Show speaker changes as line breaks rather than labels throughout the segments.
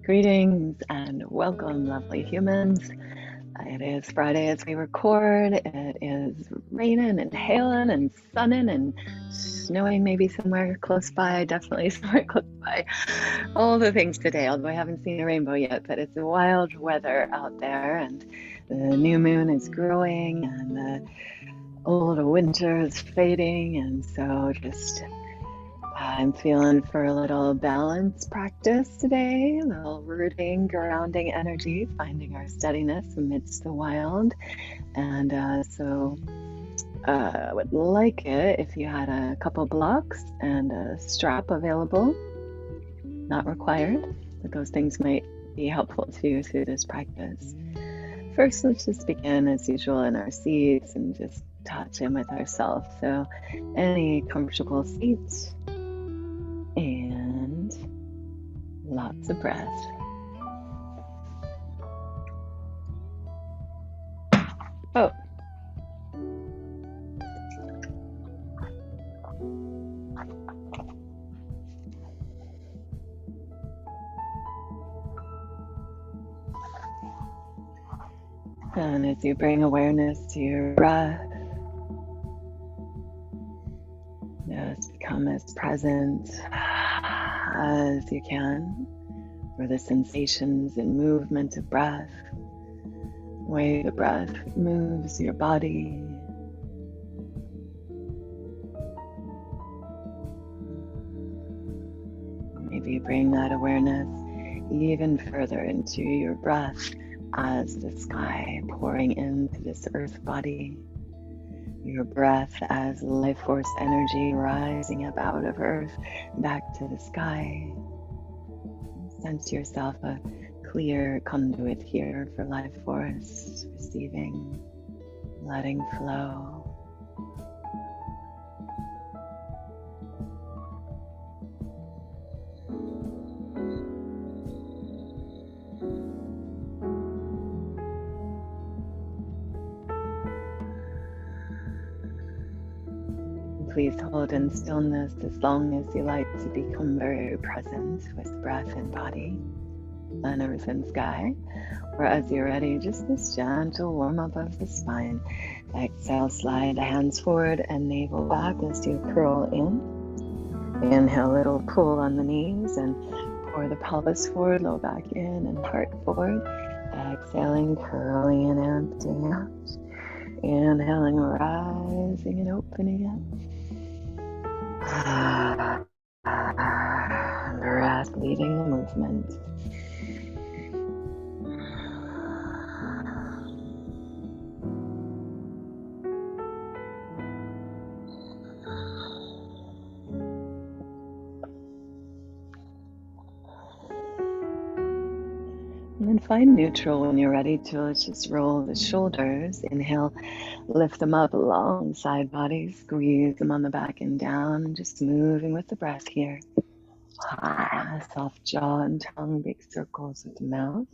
Greetings and welcome, lovely humans. It is Friday as we record. It is raining and hailing and sunning and snowing, maybe somewhere close by, definitely somewhere close by. All the things today, although I haven't seen a rainbow yet, but it's wild weather out there, and the new moon is growing and the old winter is fading, and so just I'm feeling for a little balance practice today, a little rooting, grounding energy, finding our steadiness amidst the wild. And I would like it if you had a couple blocks and a strap available, not required, but those things might be helpful to you through this practice. First, let's just begin as usual in our seats and just touch in with ourselves. So any comfortable seats. And lots of breath. Oh. And as you bring awareness to your breath, just become as present as you can for the sensations and movement of breath, the way the breath moves your body. Maybe bring that awareness even further into your breath as the sky pouring into this earth body. Your breath as life force energy rising up out of earth back to the sky. Sense yourself a clear conduit here for life force, receiving, letting flow. Please hold in stillness as long as you like to become very present with breath and body, and earth and sky. Or as you're ready, just this gentle warm up of the spine. Exhale, slide the hands forward and navel back as you curl in. Inhale, little pull on the knees and pour the pelvis forward, low back in and heart forward. Exhaling, curling and emptying out. Inhaling, rising and opening up. Breath leading the movement. And then find neutral when you're ready to. Let's just roll the shoulders. Inhale, lift them up alongside body, squeeze them on the back and down, just moving with the breath here. Soft jaw and tongue, big circles with the mouth.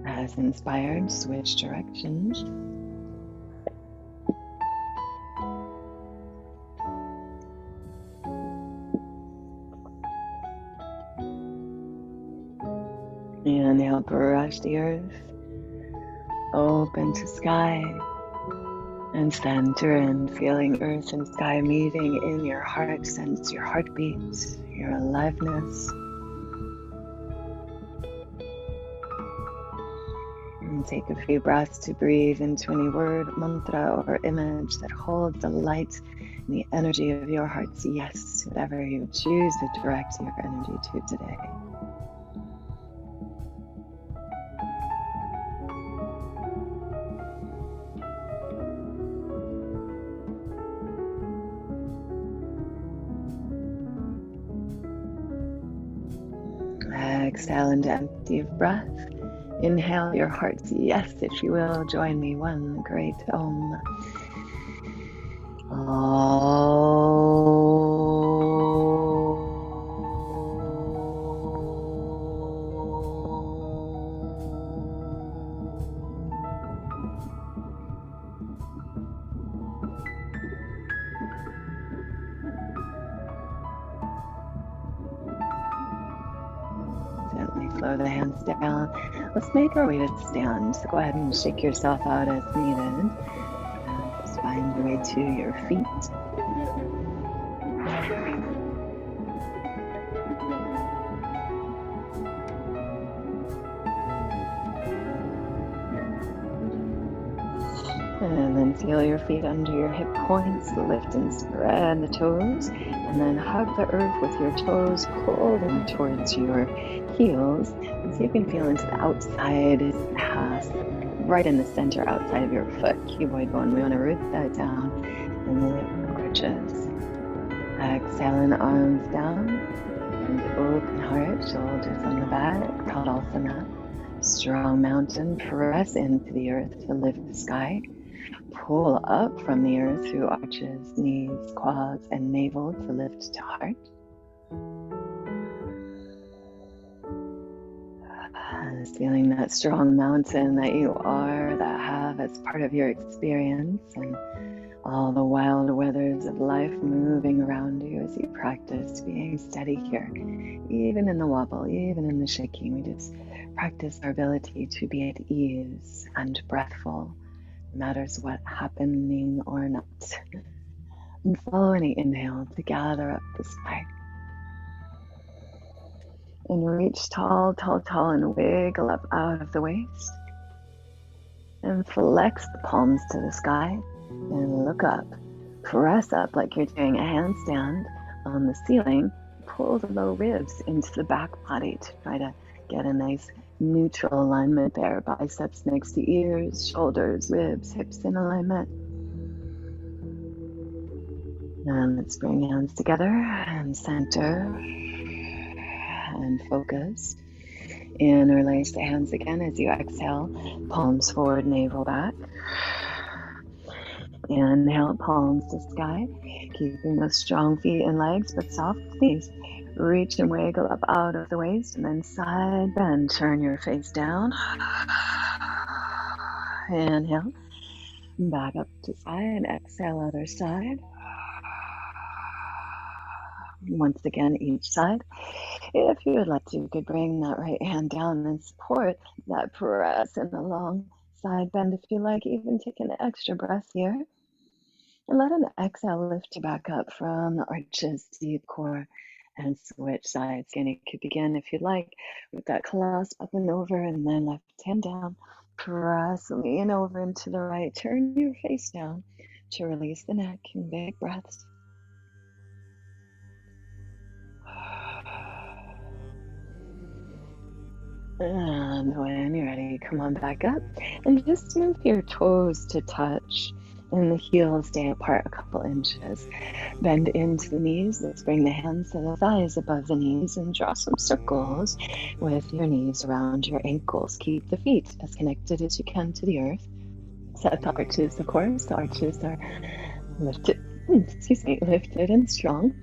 As inspired, switch directions. Inhale, brush the earth, open to sky, and center in, feeling earth and sky meeting in your heart. Sense your heartbeat, your aliveness. And take a few breaths to breathe into any word, mantra, or image that holds the light and the energy of your heart's yes, whatever you choose to direct your energy to today. Exhale into empty of breath. Inhale your heart's yes, if you will. Join me. One great Om. the hands down. Let's make our way to stand. So go ahead and shake yourself out as needed. And just find your way to your feet. And then feel your feet under your hip points, lift and spread the toes, and then hug the earth with your toes, pull them towards your heels, and see if you can feel into the outside pass, right in the center outside of your foot, cuboid bone. We want to root that down and lift the crutches. Exhaling, arms down, and open heart, shoulders on the back, Tadasana. Strong mountain, press into the earth to lift the sky. Pull up from the earth through arches, knees, quads, and navel to lift to heart. Feeling that strong mountain that you are, that have as part of your experience, and all the wild weathers of life moving around you as you practice being steady here. Even in the wobble, even in the shaking, we just practice our ability to be at ease and breathful. Matters what happening or not. And follow any inhale to gather up the spine. And reach tall, tall, tall, and wiggle up out of the waist. And flex the palms to the sky and look up. Press up like you're doing a handstand on the ceiling. Pull the low ribs into the back body to try to get a nice neutral alignment there. Biceps next to ears, shoulders, ribs, hips in alignment. And let's bring hands together and center and focus. Interlace the hands again as you exhale. Palms forward, navel back. Inhale, palms to sky. Keeping those strong feet and legs, but soft knees. Reach and wiggle up out of the waist, and then side bend. Turn your face down. Inhale, back up to side. Exhale, other side. Once again, each side. If you would like to, you could bring that right hand down and support that press in the long side bend if you like. Even take an extra breath here. And let an exhale lift you back up from the arches, deep core, and switch sides. Again, you could begin, if you'd like, with that clasp up and over, and then left hand down. Press, lean over into the right. Turn your face down to release the neck in big breaths. And when you're ready, come on back up and just move your toes to touch and the heels stay apart a couple inches. Bend into the knees. Let's bring the hands to the thighs above the knees and draw some circles with your knees around your ankles. Keep the feet as connected as you can to the earth. Set the arches, of course. The arches are lifted, lifted and strong.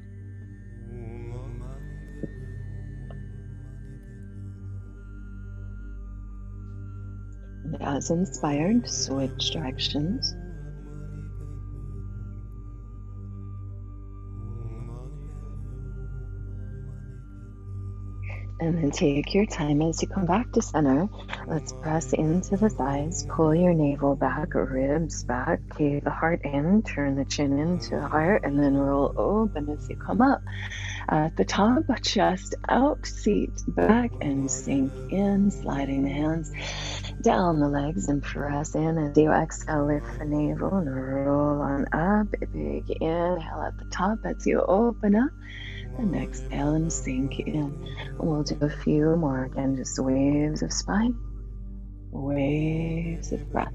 And as inspired, switch directions. And then take your time as you come back to center. Let's press into the thighs, pull your navel back, ribs back, keep the heart in, turn the chin into the heart, and then roll open as you come up. At the top, chest out, seat back, and sink in, sliding the hands down the legs and press in as you exhale, lift the navel and roll on up. A big inhale at the top as you open up. And exhale and sink in. We'll do a few more again, just waves of spine, waves of breath.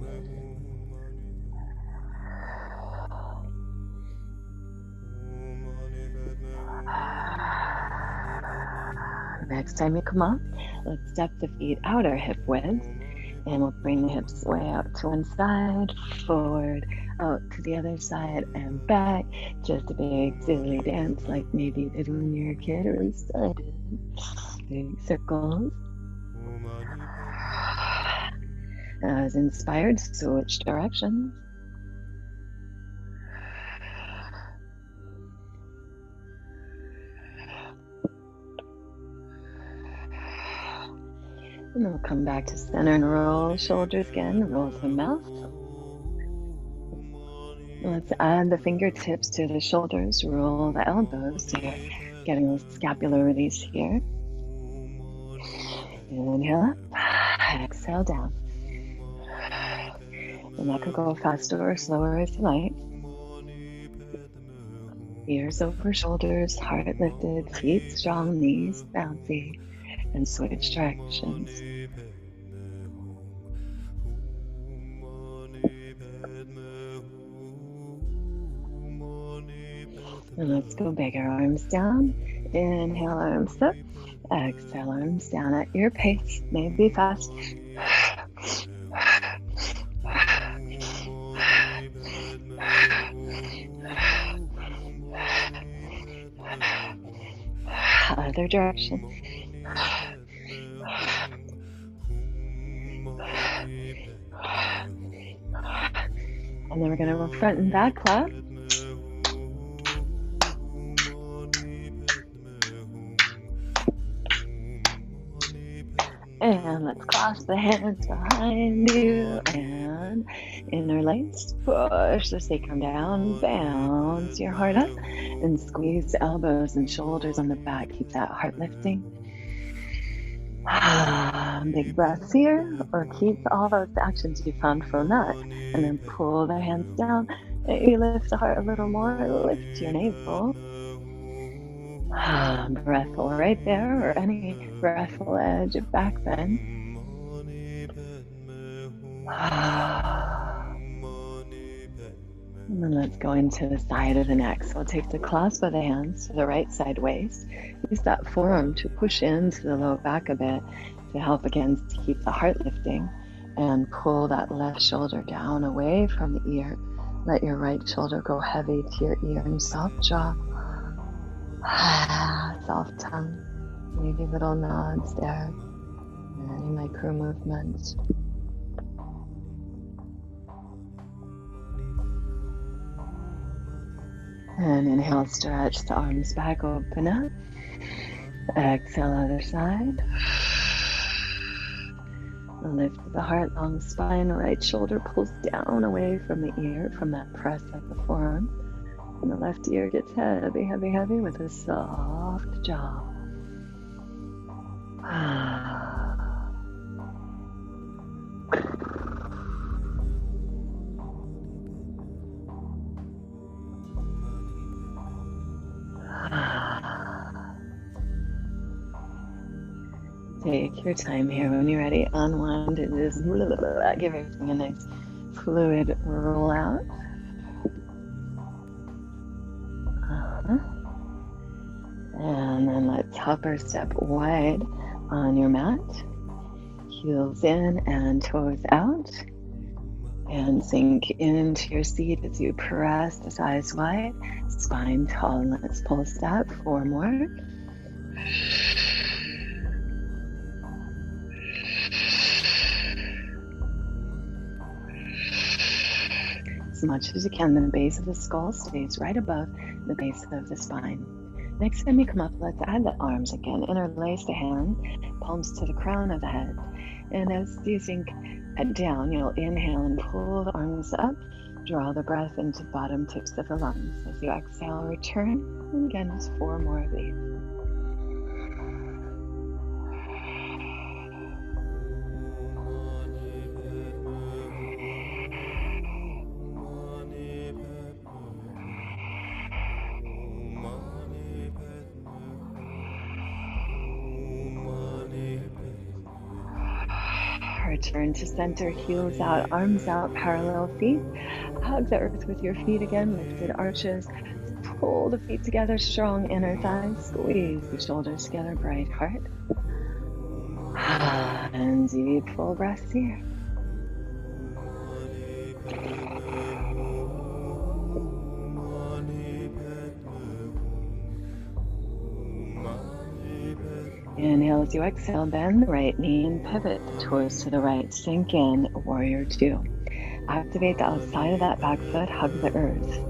Next time you come up, let's step the feet outer hip width, and we'll bring the hips way out to one side, forward, out to the other side, and back. Just a big silly dance like maybe you did when you were a kid, or at least I did. Big circles. As inspired, switch directions. And then we'll come back to center and roll shoulders again, roll the mouth. Let's add the fingertips to the shoulders, roll the elbows, so you're getting a scapular release here. Inhale up, exhale down. And that could go faster or slower as you like. Ears over shoulders, heart lifted, feet strong, knees bouncy, and switch directions. And let's go bigger. Arms down. Inhale, arms up. Exhale, arms down at your pace. Maybe fast. Other direction. And then we're going to go front and back clap. And let's clasp the hands behind you and interlace. Push the sacrum down, bounce your heart up, and squeeze the elbows and shoulders on the back. Keep that heart lifting. Big breaths here, or keep all those actions you found from that, and then pull the hands down. You lift the heart a little more, lift your navel. Breathful right there, or any breathful edge of back bend. And then let's go into the side of the neck. So we'll take the clasp of the hands to the right side waist. Use that forearm to push into the low back a bit to help again to keep the heart lifting, and pull that left shoulder down away from the ear. Let your right shoulder go heavy to your ear and soft jaw. Soft tongue, maybe little nods there, any micro movements. And inhale, stretch the arms back, open up. Exhale, other side. Lift the heart, long spine, right shoulder pulls down away from the ear, from that press at the forearm. And the left ear gets heavy, heavy, heavy with a soft jaw. Take your time here. When you're ready, unwind and just give everything a nice fluid roll out. And then let's hopper step wide on your mat. Heels in and toes out. And sink into your seat as you press the thighs wide, spine tall. And let's pull step, 4 more. As much as you can, the base of the skull stays right above the base of the spine. Next time you come up, let's add the arms again. Interlace the hands, palms to the crown of the head. And as you sink down, you'll inhale and pull the arms up. Draw the breath into bottom tips of the lungs. As you exhale, return. And again, just 4 more of these. Return to center, heels out, arms out, parallel feet. Hug the earth with your feet again, lifted arches. Pull the feet together, strong inner thighs. Squeeze the shoulders together, bright heart. And deep full breaths here. Inhale as you exhale, bend the right knee and pivot the toes to the right. Sink in, warrior 2. Activate the outside of that back foot, hug the earth.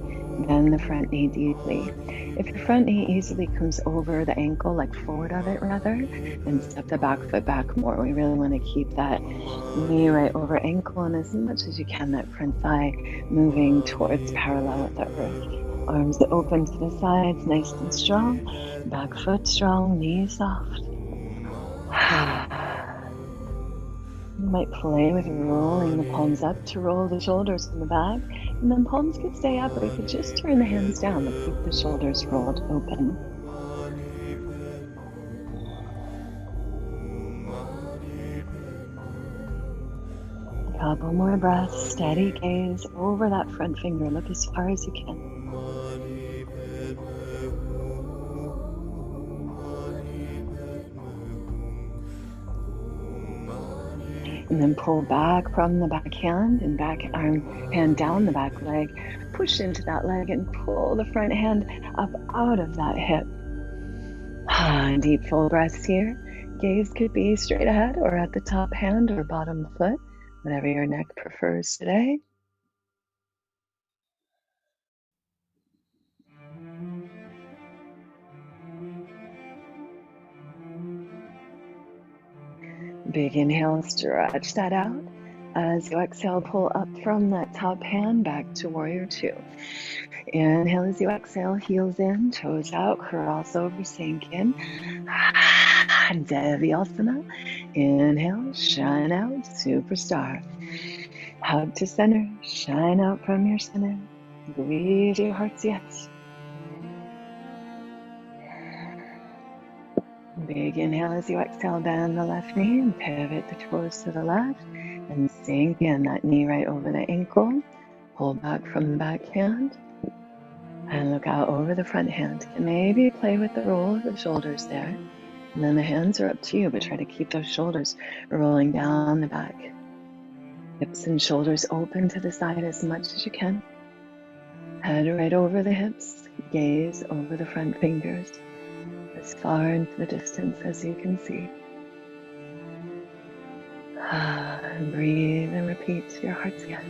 Bend the front knee deeply. If your front knee easily comes over the ankle, like forward of it rather, then step the back foot back more. We really want to keep that knee right over ankle, and as much as you can, that front thigh moving towards parallel with the earth. Arms open to the sides, nice and strong. Back foot strong, knee soft. You might play with rolling the palms up to roll the shoulders in the back, and then palms could stay up, or you could just turn the hands down to keep the shoulders rolled open. A couple more breaths, steady gaze over that front finger. Look as far as you can. And then pull back from the back hand and back arm, hand down the back leg. Push into that leg and pull the front hand up out of that hip. Deep full breaths here. Gaze could be straight ahead or at the top hand or bottom foot, whatever your neck prefers today. Big inhale, stretch that out. As you exhale, pull up from that top hand back to warrior two. Inhale as you exhale, heels in, toes out, cross over, sink in. Devyasana. Inhale, shine out, superstar. Hug to center, shine out from your center. Breathe your heart's yes. Big inhale as you exhale, bend the left knee and pivot the toes to the left and sink in that knee right over the ankle. Pull back from the back hand and look out over the front hand. And maybe play with the roll of the shoulders there. And then the hands are up to you, but try to keep those shoulders rolling down the back. Hips and shoulders open to the side as much as you can. Head right over the hips, gaze over the front fingers, as far into the distance as you can see. Breathe and repeat your heart's yes.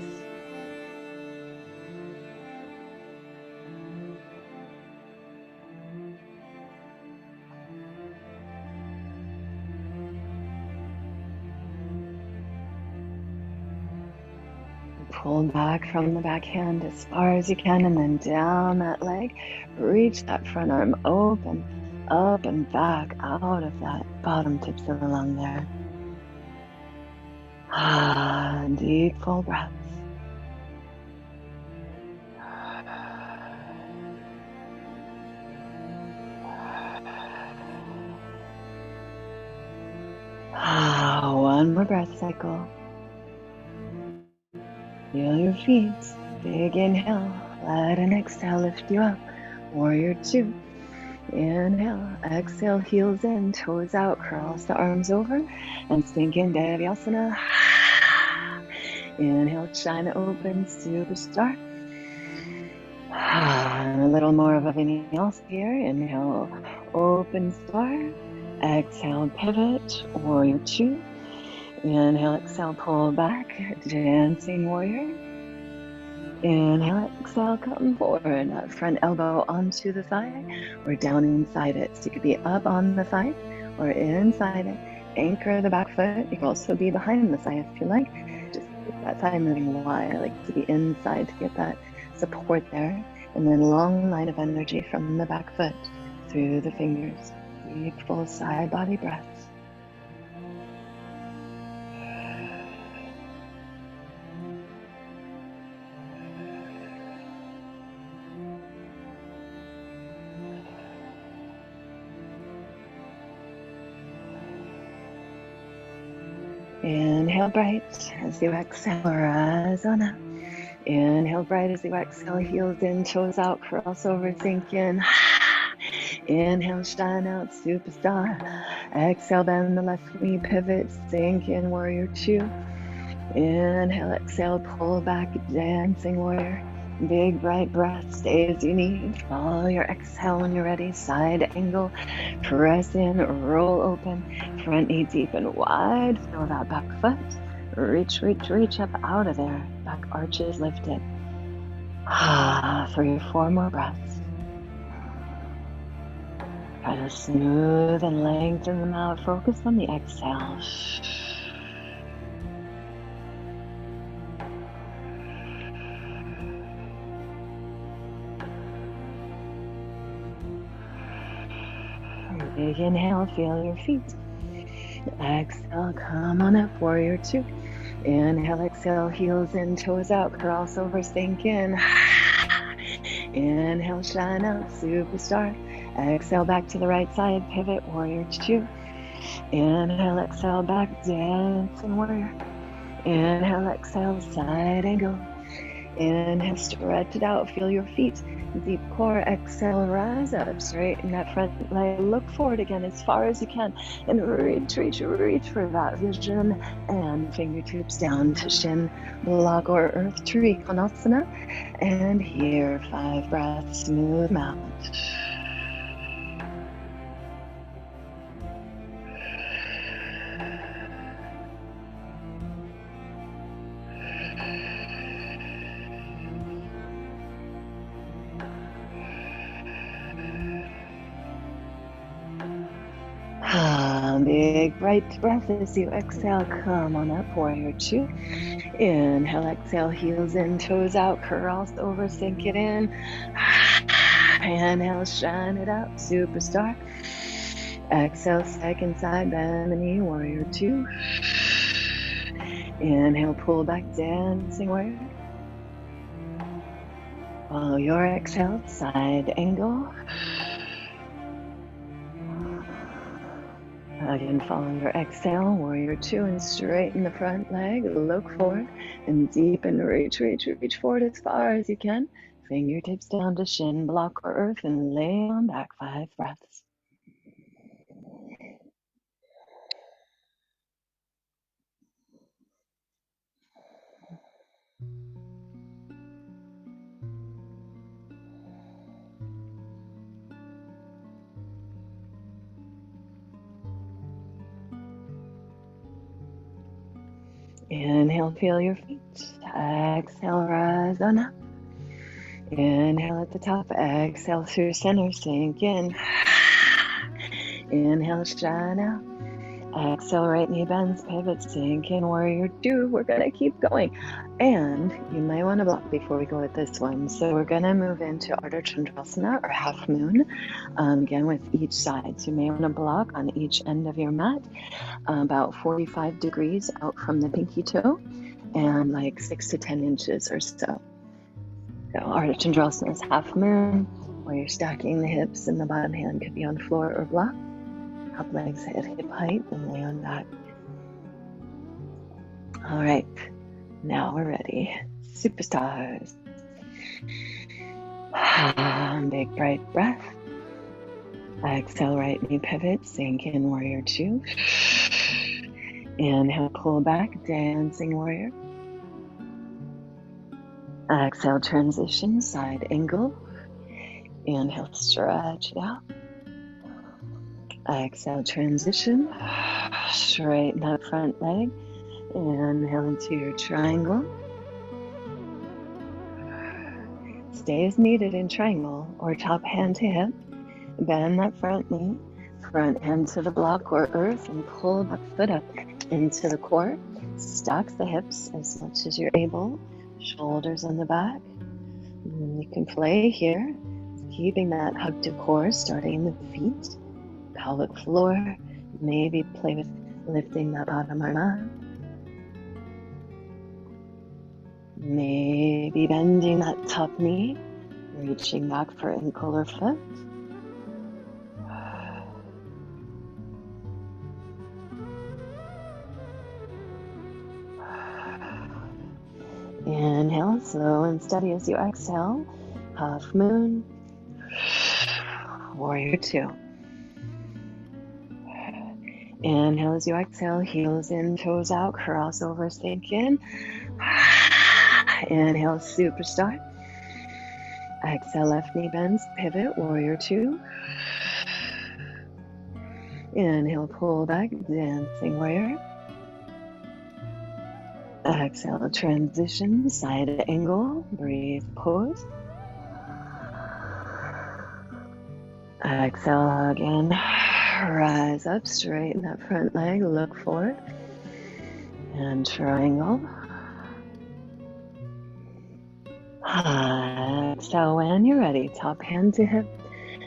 Pull back from the back hand as far as you can, and then down that leg. Reach that front arm open, up and back out of that bottom tips of the lung there. Deep full breaths. One more breath cycle. Feel your feet. Big inhale. Let an exhale lift you up. Warrior two. Inhale. Exhale, heels in, toes out. Cross the arms over and sink in Devyasana. Inhale, shine open, superstar. A little more of a vinyasa here. Inhale, open star. Exhale, pivot, warrior two. Inhale, exhale, pull back, dancing warrior. Inhale, exhale, come forward. That front elbow onto the thigh or down inside it. So you could be up on the thigh or inside it. Anchor the back foot. You can also be behind the thigh if you like. Just keep that thigh moving wide. I like to be inside to get that support there. And then long line of energy from the back foot through the fingers. Deep full side body breaths. Inhale bright as you exhale, rise on up. Inhale bright as you exhale, heels in, toes out, cross over, sink in. Inhale, shine out, superstar. Exhale, bend the left knee, pivot, sink in, warrior two. Inhale, exhale, pull back, dancing warrior. Big bright breath, stay as you need. Follow your exhale when you're ready. Side angle, press in, roll open. Front knee deep and wide. Feel that back foot. Reach, reach, reach up out of there. Back arches lifted. 3 or 4 more breaths. Try to smooth and lengthen them out. Focus on the exhale. Big inhale, feel your feet. Exhale, come on up, warrior 2. Inhale, exhale, heels in, toes out, cross over, sink in. Inhale, shine out, superstar. Exhale, back to the right side, pivot, warrior 2. Inhale, exhale, back, dancing warrior. Inhale, exhale, side angle. Inhale, stretch it out, feel your feet. Deep core, exhale, rise up, straighten that front leg, look forward again as far as you can, and reach for that vision, and fingertips down to shin, block or earth, Trikonasana, and here, 5 breaths, smooth out. Big bright breath as you exhale, come on up, warrior 2. Inhale, exhale, heels in, toes out, cross over, sink it in. Inhale, shine it out, superstar. Exhale, second side, bend the knee, warrior 2. Inhale, pull back, dancing warrior. Follow your exhale, side angle. Again, follow your exhale, warrior 2, and straighten the front leg, look forward, and deep and reach forward as far as you can. Fingertips down to shin, block or earth, and lay on back, 5 breaths. Inhale, feel your feet. Exhale, rise on up. Inhale at the top. Exhale through center, sink in. Inhale, shine out. Exhale, right knee bends, pivot, sink in, warrior 2. We're going to keep going. And you might want to block before we go with this one. So we're going to move into Ardha Chandrasana, or half moon, again with each side. So you may want to block on each end of your mat, about 45 degrees out from the pinky toe, and like 6 to 10 inches or so. So Ardha Chandrasana is half moon, where you're stacking the hips and the bottom hand could be on floor or block. Top legs at hip height and lay on back. All right, now we're ready. Superstars. Big bright breath. Exhale, right knee pivot, sink in, warrior 2. Inhale, pull back, dancing warrior. Exhale, transition, side angle. Inhale, stretch it out. Exhale, transition. Straighten that front leg. Inhale into your triangle. Stay as needed in triangle or top hand to hip. Bend that front knee. Front hand to the block or earth and pull that foot up into the core. Stack the hips as much as you're able. Shoulders on the back. You can play here, keeping that hug to core, starting in the feet, pelvic floor. Maybe play with lifting that bottom arm up. Maybe bending that top knee, reaching back for ankle or foot. Inhale, slow and steady as you exhale. Half moon, warrior 2. Inhale as you exhale, heels in, toes out, cross over, sink in. Inhale, superstar. Exhale, left knee bends, pivot, warrior 2. Inhale, pull back, dancing warrior. Exhale, transition, side angle, breathe, pose. Exhale again, rise up, straighten that front leg, look forward, and triangle. Exhale when you're ready, top hand to hip,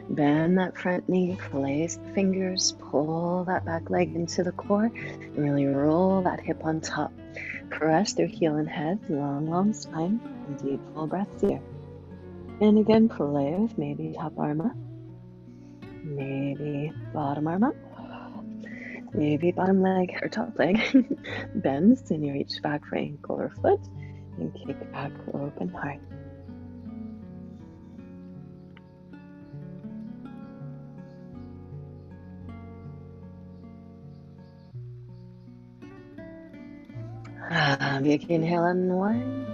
bend that front knee, place the fingers, pull that back leg into the core, and really roll that hip on top. Press through heel and head, long spine, and deep full breaths here. And again, play with maybe top arm up, maybe bottom arm up, maybe bottom leg or top leg bends and you reach back for ankle or foot and kick back open heart. Big inhale, unwind.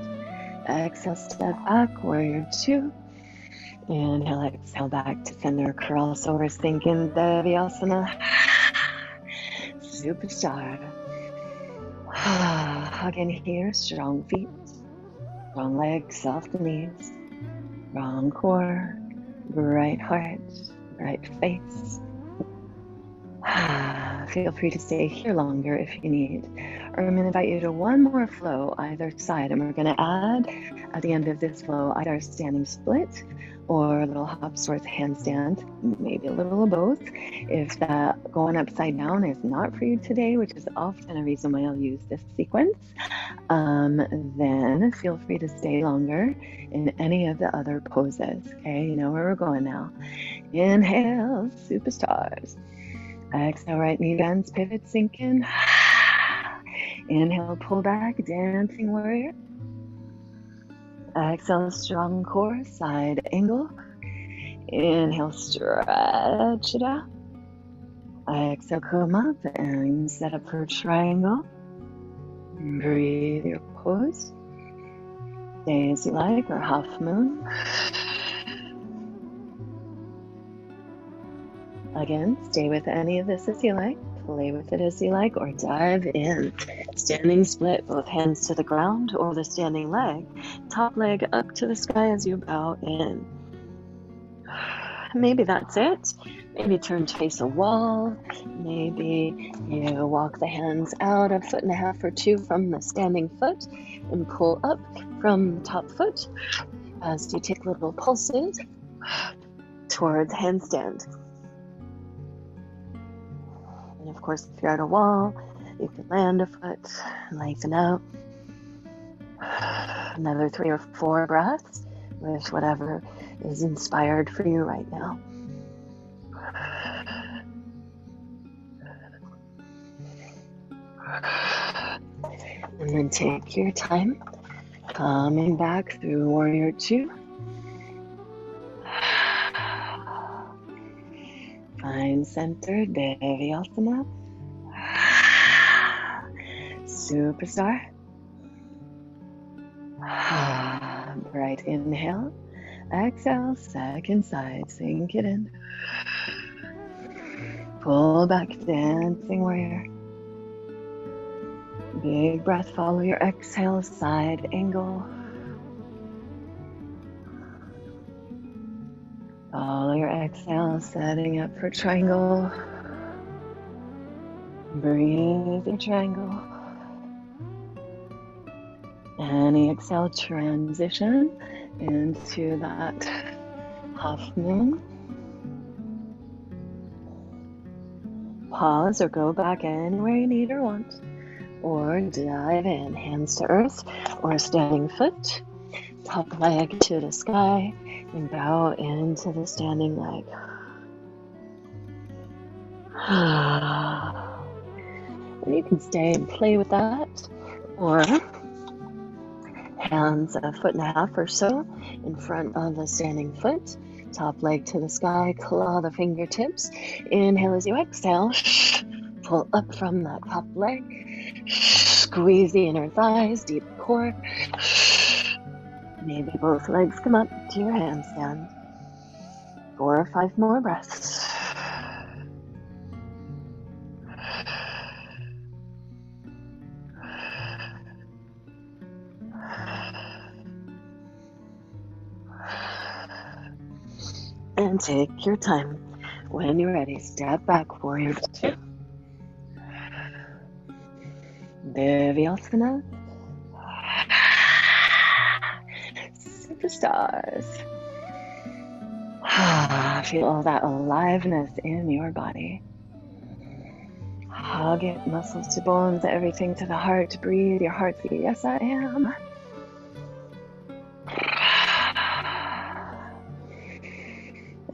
Exhale, step back, warrior two. Inhale, exhale, back to center, cross over, sink in Devyasana. Superstar. Again here, strong feet, strong legs, soft knees, strong core, bright heart, bright face. Feel free to stay here longer if you need. Or I'm going to invite you to one more flow either side, and we're going to add at the end of this flow either a standing split or a little hops towards handstand, maybe a little of both. If that going upside down is not for you today, which is often a reason why I'll use this sequence, then feel free to stay longer in any of the other poses. Okay, you know where we're going now. Inhale, superstars. Exhale, right knee bends, pivot, sink in. Inhale, pull back, dancing warrior. Exhale, strong core, side angle. Inhale, stretch it out. Exhale, come up and set up for triangle. Breathe your pose. Stay as you like, or half moon. Again, stay with any of this as you like, play with it as you like, or dive in. Standing split, both hands to the ground, or the standing leg, top leg up to the sky as you bow in. Maybe that's it. Maybe turn to face a wall. Maybe you walk the hands out a foot and a half or two from the standing foot and pull up from the top foot as you take little pulses towards handstand. And of course, if you're at a wall, you can land a foot, lengthen out. Another 3 or 4 breaths with whatever is inspired for you right now. And then take your time, coming back through warrior two. Find center, Devyasana. Superstar. Right inhale. Exhale, second side, sink it in. Pull back, dancing warrior. Big breath, follow your exhale, side angle. Follow your exhale, setting up for triangle. Breathe your triangle. And exhale, transition into that half moon. Pause or go back anywhere you need or want. Or dive in, hands to earth or standing foot. Top leg to the sky and bow into the standing leg. And you can stay and play with that, or hands a foot and a half or so in front of the standing foot. Top leg to the sky, claw the fingertips. Inhale as you exhale. Pull up from that top leg. Squeeze the inner thighs, deep core. Maybe both legs come up to your handstand. 4 or 5 more breaths. And take your time. When you're ready, step back, warrior two. Vivyasana. Superstars. Feel all that aliveness in your body. Hug it, muscles to bones, everything to the heart. Breathe your heartbeat. Yes, I am.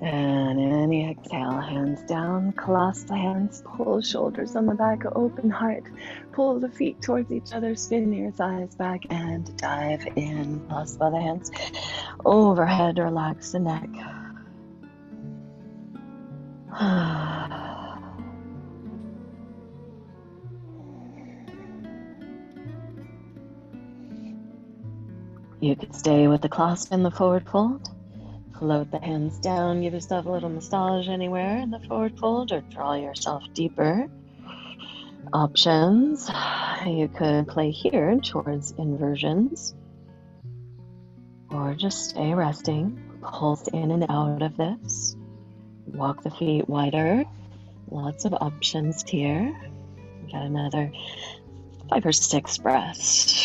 And in the exhale, hands down, clasp the hands, pull shoulders on the back, open heart, pull the feet towards each other, spin your thighs back and dive in. Clasp by the hands overhead, relax the neck. You could stay with the clasp in the forward fold. Float the hands down, give yourself a little massage anywhere in the forward fold, or draw yourself deeper. Options. You could play here towards inversions, or just stay resting. Pulse in and out of this. Walk the feet wider. Lots of options here. Got another 5 or 6 breaths.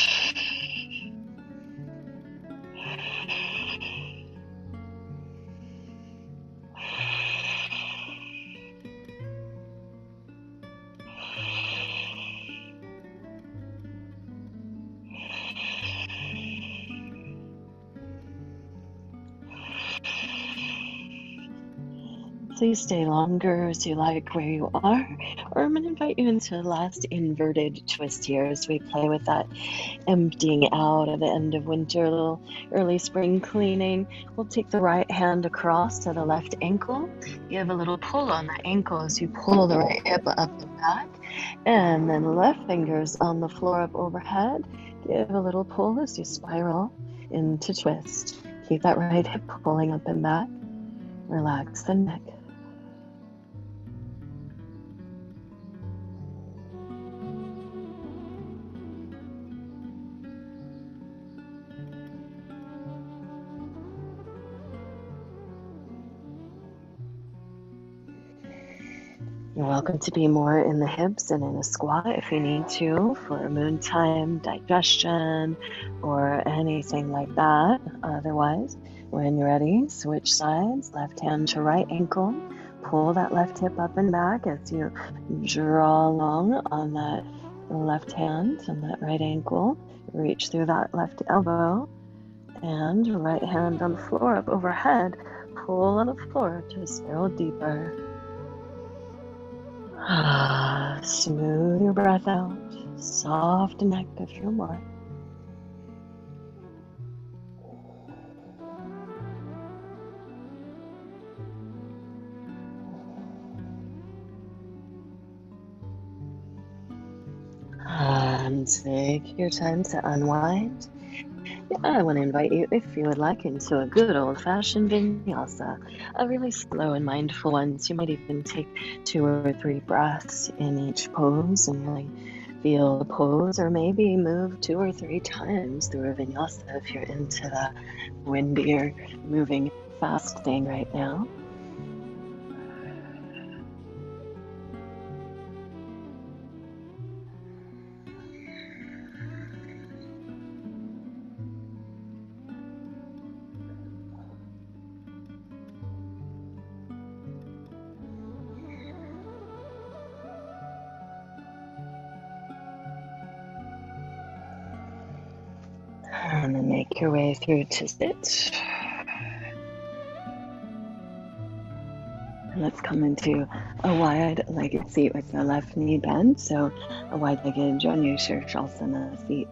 Please stay longer as you like where you are, or I'm going to invite you into the last inverted twist here as we play with that emptying out at the end of winter, a little early spring cleaning. We'll take the right hand across to the left ankle. Give a little pull on the ankle as you pull the right hip up and back, and then left fingers on the floor up overhead. Give a little pull as you spiral into twist. Keep that right hip pulling up and back. Relax the neck. You're welcome to be more in the hips and in a squat if you need to for moon time, digestion, or anything like that. Otherwise, when you're ready, switch sides, left hand to right ankle. Pull that left hip up and back as you draw along on that left hand and that right ankle. Reach through that left elbow and right hand on the floor up overhead. Pull on the floor to spiral deeper. Smooth your breath out, soft neck a few more. And take your time to unwind. I want to invite you, if you would like, into a good old-fashioned vinyasa, a really slow and mindful one. So you might even take 2 or 3 breaths in each pose and really feel the pose, or maybe move 2 or 3 times through a vinyasa if you're into the windier, moving fast thing right now. And then make your way through to sit. And let's come into a wide-legged seat with the left knee bent. So a wide-legged Janu Shirshasana seat.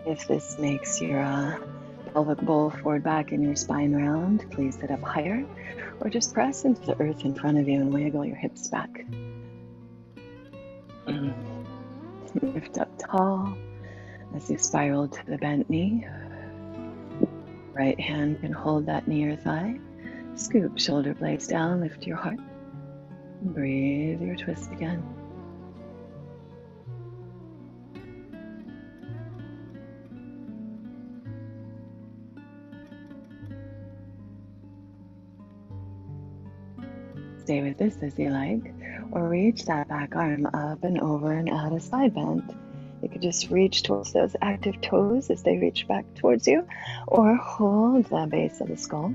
If this makes your pelvic bowl forward back and your spine round, please sit up higher, or just press into the earth in front of you and wiggle your hips back. Lift up tall as you spiral to the bent knee. Right hand can hold that knee or thigh. Scoop shoulder blades down, lift your heart. Breathe your twist again. stay with this as you like, or reach that back arm up and over and add a side bend. You could just reach towards those active toes as they reach back towards you, or hold the base of the skull,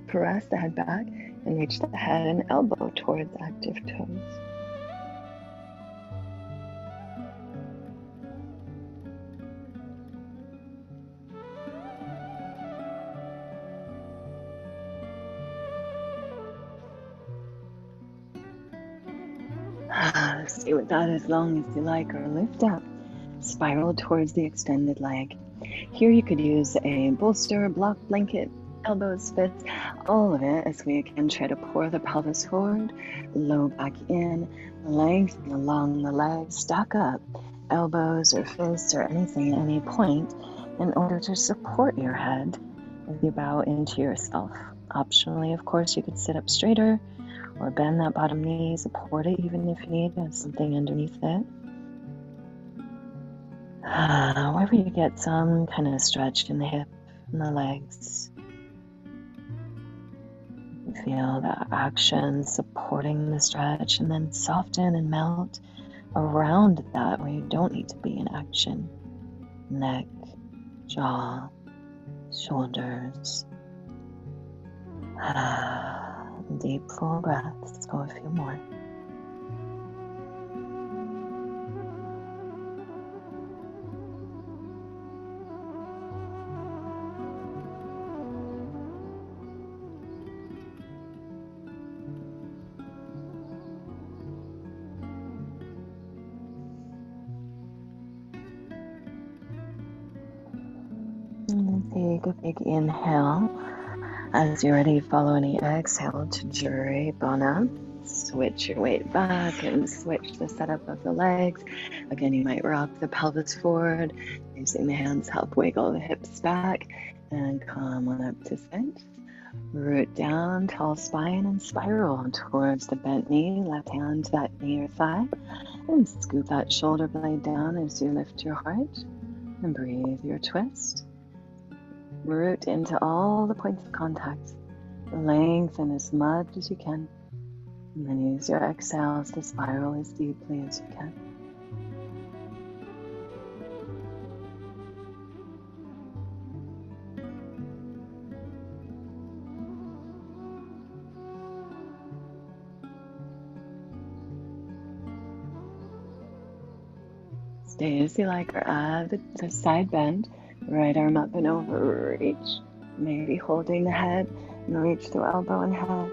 press the head back, and reach the head and elbow towards active toes. Stay with that as long as you like, or lift up. Spiral towards the extended leg. Here you could use a bolster, block, blanket, elbows, fists, all of it as we again try to pour the pelvis forward, low back in, lengthen along the legs, stack up elbows or fists or anything at any point in order to support your head as you bow into yourself. Optionally, of course, you could sit up straighter or bend that bottom knee, support it even if you need something underneath it. Wherever you get some kind of stretch in the hip and the legs, you feel the action supporting the stretch, and then soften and melt around that where you don't need to be in action. Neck, jaw, shoulders. Deep, full breaths. Let's go a few more. And take a big inhale. As you're ready, follow any exhale to Juribana. Switch your weight back and switch the setup of the legs. Again, you might rock the pelvis forward, using the hands help wiggle the hips back, and come on up to sit. Root down, tall spine, and spiral towards the bent knee. Left hand to that knee or thigh, and scoop that shoulder blade down as you lift your heart. And breathe your twist. Root into all the points of contact. Lengthen as much as you can. And then use your exhales to spiral as deeply as you can. Stay as you like, or add the side bend. Right arm up and over, reach. Maybe holding the head and reach through elbow and head.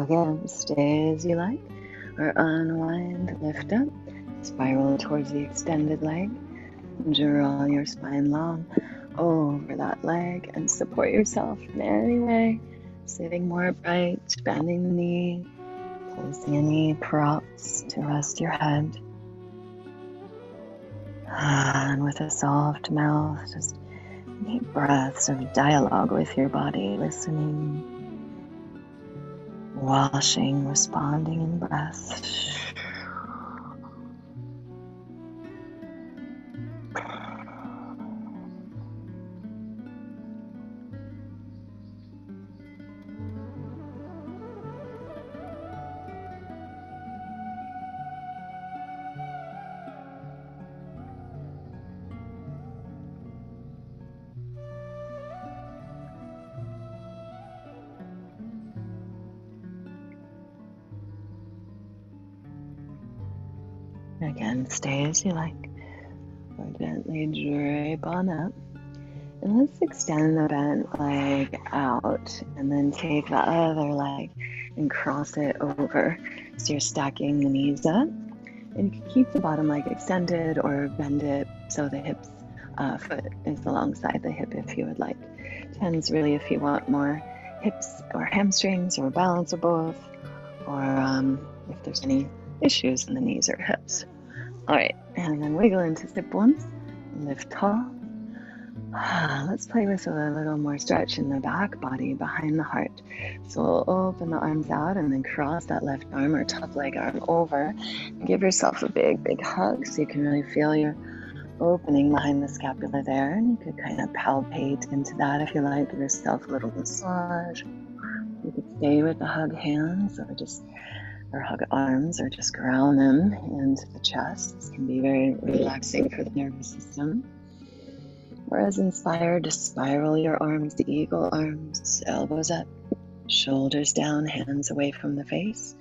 Again, stay as you like, or unwind, lift up, spiral towards the extended leg. Draw your spine long over that leg and support yourself in any way. Sitting more upright, bending the knee, placing any props to rest your head. And with a soft mouth, just deep breaths of dialogue with your body, listening, washing, responding in breath. Again, stay as you like, or gently drape on up. And let's extend the bent leg out, and then take the other leg and cross it over. So you're stacking the knees up, and you can keep the bottom leg extended or bend it so the hips foot is alongside the hip if you would like. Depends really if you want more hips or hamstrings or balance or both, or if there's any issues in the knees or hips. All right, and then wiggle into sit bones, lift tall, Let's play with a little more stretch in the back body behind the heart. So we'll open the arms out and then cross that left arm or top leg arm over. And give yourself a big, big hug so you can really feel your opening behind the scapula there. And you could kind of palpate into that if you like. Give yourself a little massage. You could stay with the hug hands or hug arms or just ground them into the chest. This can be very relaxing for the nervous system. Or as inspired, just spiral your arms to eagle arms, elbows up, shoulders down, hands away from the face.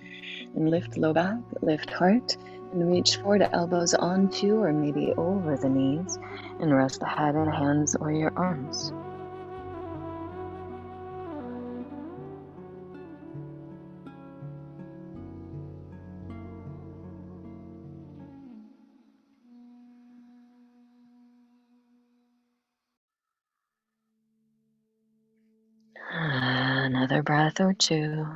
And lift low back, lift heart, and reach forward, elbows onto or maybe over the knees, and rest the head and hands or your arms. Another breath or two.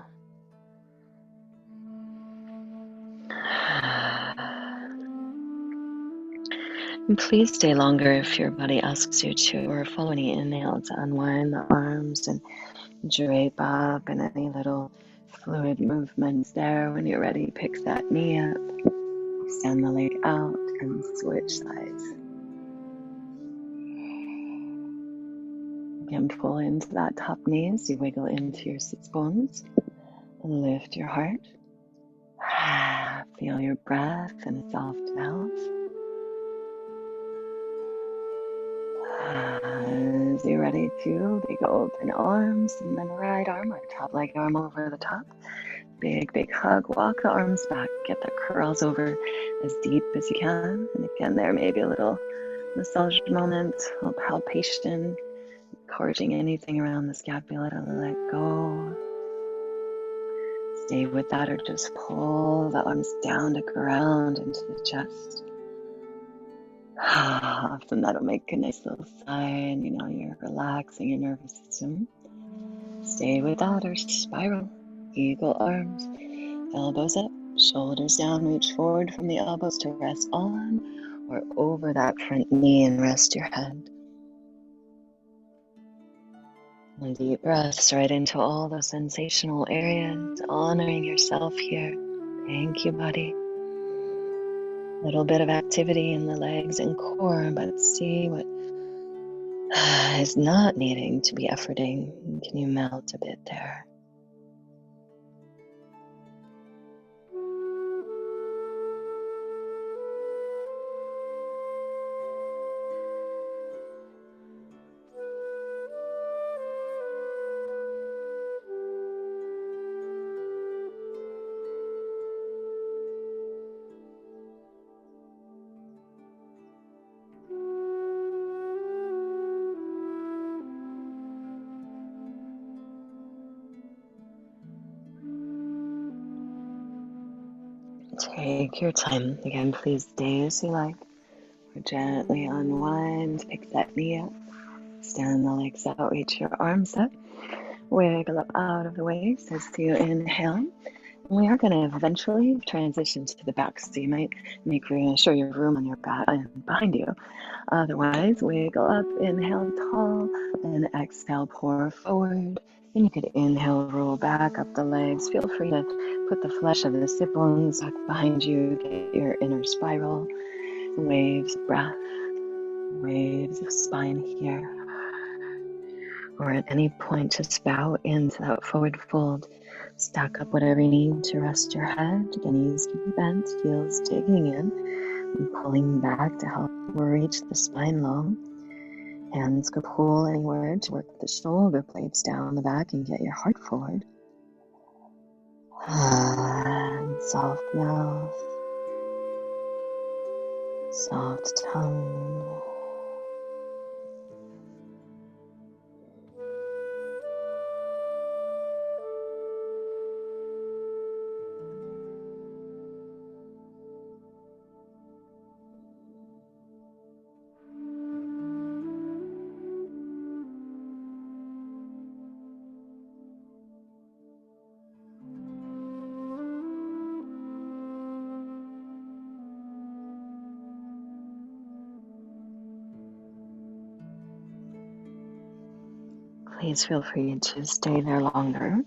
And please stay longer if your body asks you to, or follow any inhale to unwind the arms and drape up, and any little fluid movements there. When you're ready, pick that knee up, extend the leg out, and switch sides. Again, pull into that top knee as you wiggle into your sits bones. Lift your heart. Feel your breath and a soft mouth. As you're ready to, big open arms, and then right arm or top leg arm over the top. Big, big hug. Walk the arms back. Get the curls over as deep as you can. And again, there may be a little massage moment, a little palpation, encouraging anything around the scapula to let go. Stay with that, or just pull the arms down to ground into the chest. Often that'll make a nice little sign, you're relaxing your nervous system. Stay with that, or spiral. Eagle arms, elbows up, shoulders down, reach forward from the elbows to rest on or over that front knee and rest your head. And deep breaths right into all those sensational areas, honoring yourself here. Thank you, body. A little bit of activity in the legs and core, but see what is not needing to be efforting. Can you melt a bit there? Take your time. Again, please stay as you like. Or gently unwind, pick that knee up, stand the legs out, reach your arms up, wiggle up out of the waist as you inhale. And we are going to eventually transition to the back, so you might make sure you have room on your back and behind you. Otherwise, wiggle up, inhale tall, and exhale, pour forward. Then you could inhale, roll back up the legs. Feel free to put the flesh of the sit bones back behind you, get your inner spiral. Waves of breath, waves of spine here. Or at any point, just bow into that forward fold. Stack up whatever you need to rest your head. Knees can be bent, heels digging in, and pulling back to help reach the spine long. Hands could pull anywhere to work the shoulder blades down the back and get your heart forward. And soft mouth, soft tongue. Please feel free to stay there longer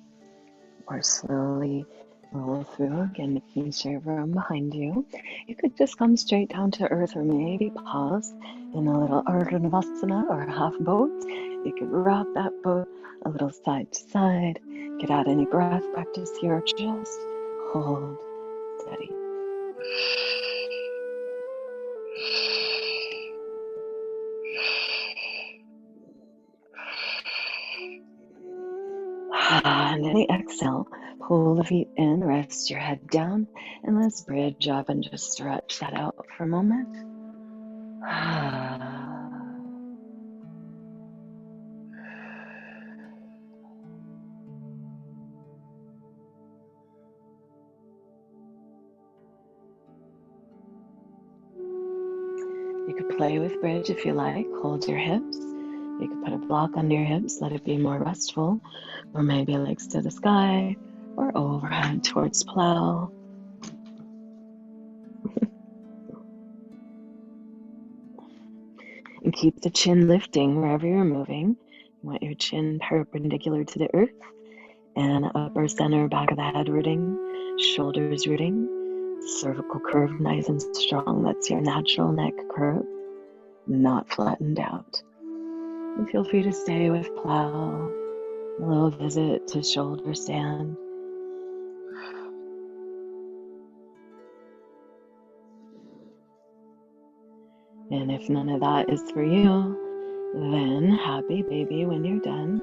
or slowly roll through, again making sure room behind you. You could just come straight down to earth or maybe pause in a little Ardhanavasana or half boat. You could rock that boat a little side to side. Get out any breath practice here, just hold steady. And any exhale, pull the feet in, rest your head down, and let's bridge up and just stretch that out for a moment. You could play with bridge if you like, hold your hips. You could put a block under your hips, let it be more restful, or maybe legs to the sky, or overhead towards plow. And keep the chin lifting wherever you're moving. You want your chin perpendicular to the earth, and upper center, back of the head rooting, shoulders rooting, cervical curve nice and strong. That's your natural neck curve, not flattened out. And feel free to stay with plow, a little visit to shoulder stand. And if none of that is for you, then happy baby when you're done.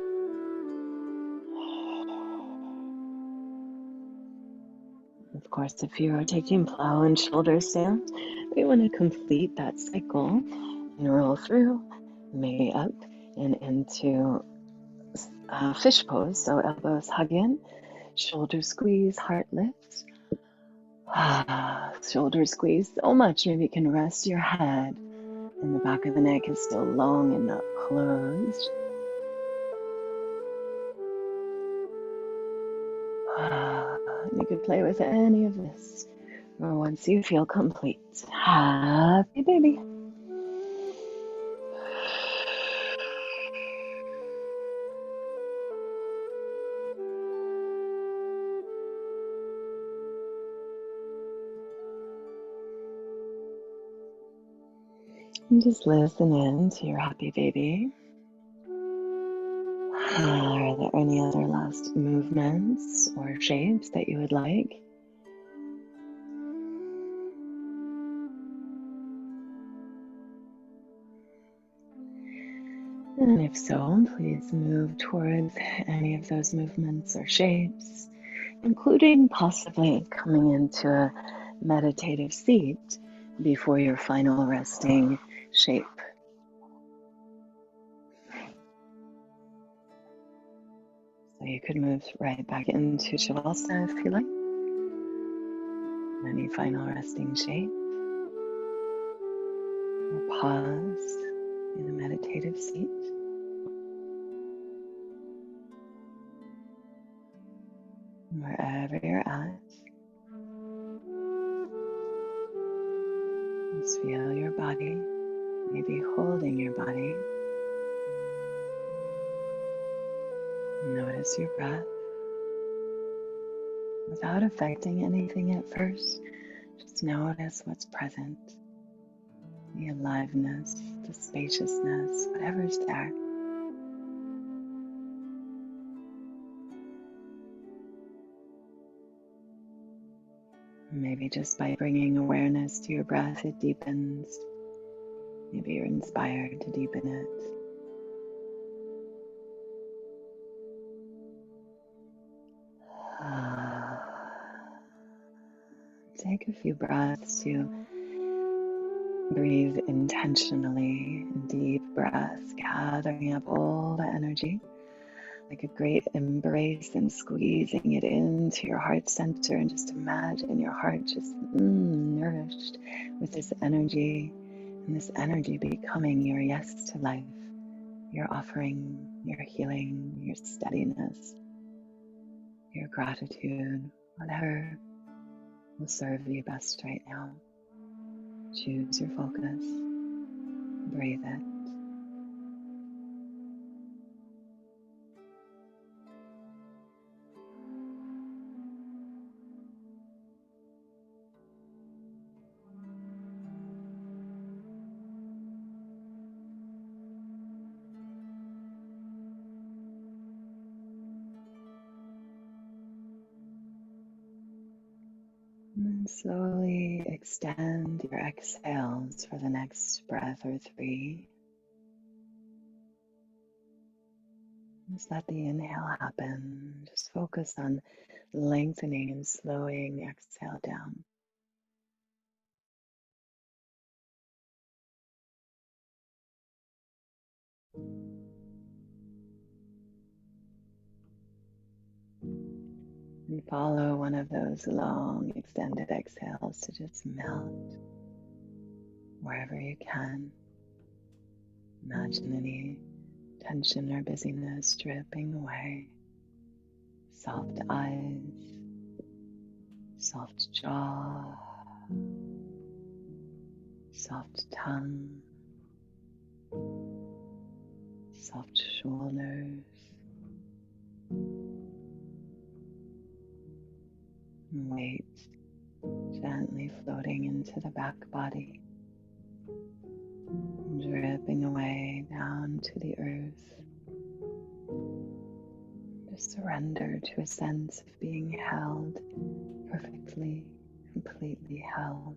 Of course, if you are taking plow and shoulder stand, we want to complete that cycle and roll through, maybe up and into fish pose. So elbows hug in, shoulder squeeze, heart lifts. Shoulder squeeze so much, maybe you can rest your head and the back of the neck is still long and not closed. You could play with any of this, or once you feel complete. Happy baby. And just listen in to your happy baby. Are there any other last movements or shapes that you would like? And if so, please move towards any of those movements or shapes, including possibly coming into a meditative seat before your final resting shape. So you could move right back into Shavasana if you like. Any final resting shape. Or pause in a meditative seat. Wherever you're at, just feel your body, maybe holding your body. Notice your breath without affecting anything at first. Just notice what's present, the aliveness, the spaciousness, whatever's there. Maybe just by bringing awareness to your breath, it deepens. Maybe you're inspired to deepen it. Take a few breaths to breathe intentionally, deep breaths, gathering up all the energy, like a great embrace and squeezing it into your heart center, and just imagine your heart just nourished with this energy, and this energy becoming your yes to life, your offering, your healing, your steadiness, your gratitude, whatever will serve you best right now. Choose your focus, breathe it. Slowly extend your exhales for the next breath or three. Just let the inhale happen. Just focus on lengthening and slowing the exhale down. And follow one of those long extended exhales to just melt wherever you can. Imagine any tension or busyness dripping away. Soft eyes, soft jaw, soft tongue, soft shoulders. And weight gently floating into the back body, dripping away down to the earth. Just surrender to a sense of being held perfectly, completely held.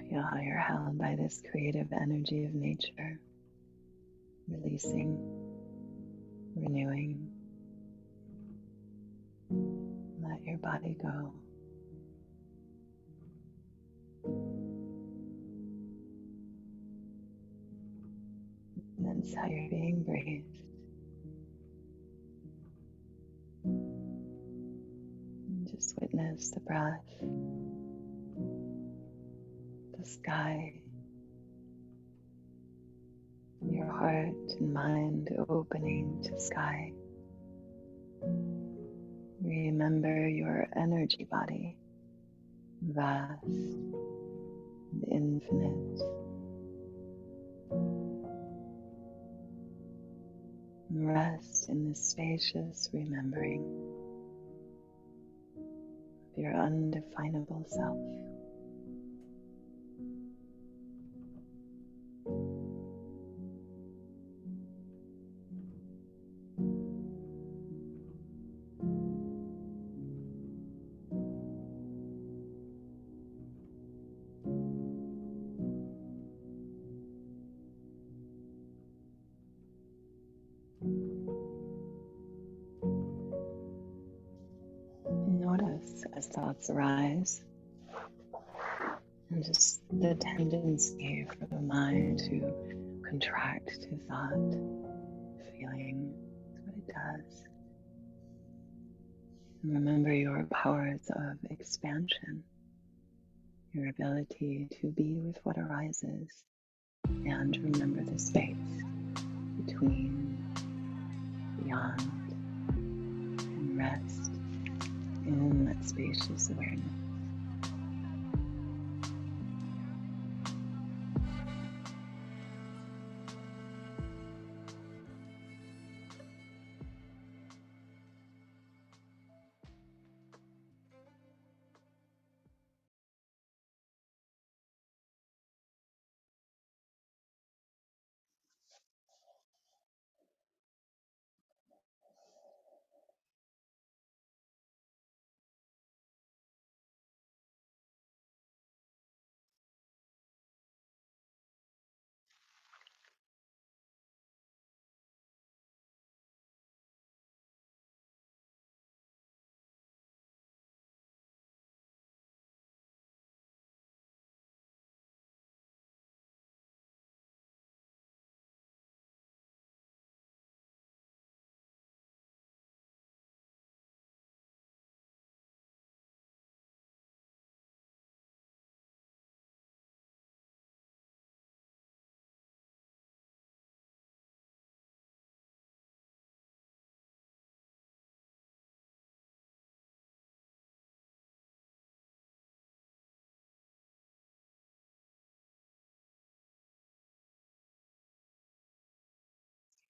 Feel how you're held by this creative energy of nature, releasing, renewing. Let your body go. Sense how you're being breathed. And just witness the breath, the sky, your heart and mind opening to sky. Remember your energy body, vast and infinite. And rest in this spacious remembering of your undefinable self. Notice as thoughts arise, and just the tendency for the mind to contract to thought, feeling is what it does. And remember your powers of expansion, your ability to be with what arises, and remember the space between, beyond, and rest in that spacious awareness.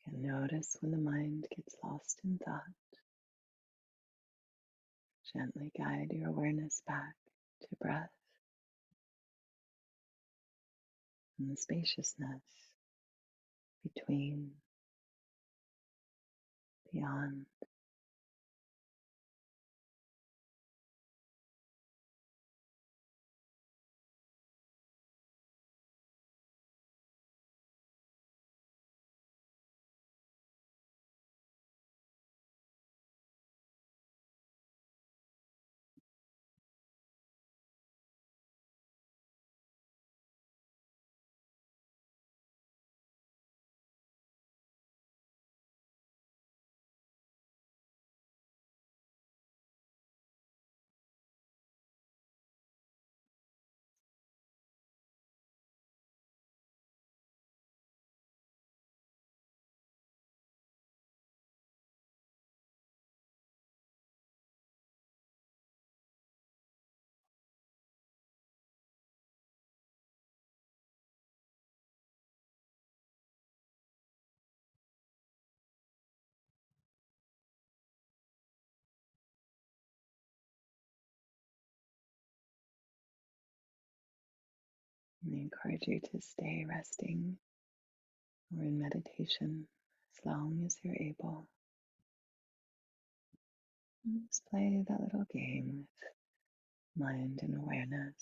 And notice when the mind gets lost in thought. Gently guide your awareness back to breath and the spaciousness between, beyond. I encourage you to stay resting or in meditation as long as you're able. And just play that little game with mind and awareness,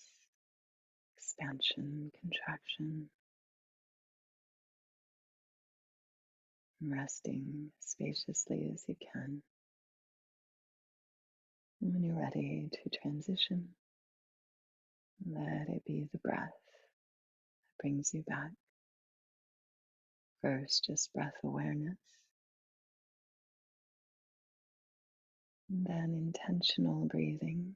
expansion, contraction, resting spaciously as you can. And when you're ready to transition, let it be the breath that brings you back. First, just breath awareness, and then intentional breathing.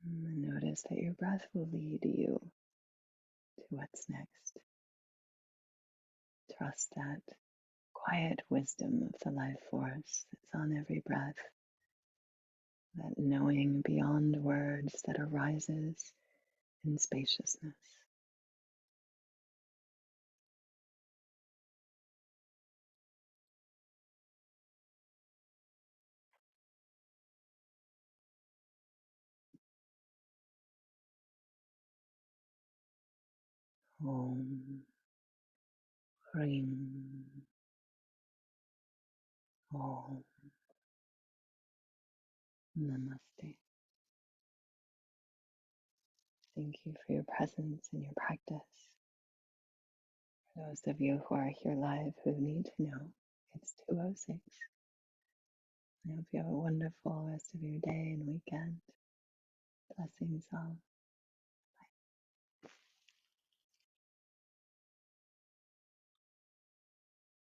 And notice that your breath will lead you to what's next. Trust that quiet wisdom of the life force that's on every breath, that knowing beyond words that arises in spaciousness. Om, Ring, Om, Namaste. Thank you for your presence and your practice. For those of you who are here live who need to know, it's 2:06. I hope you have a wonderful rest of your day and weekend. Blessings all.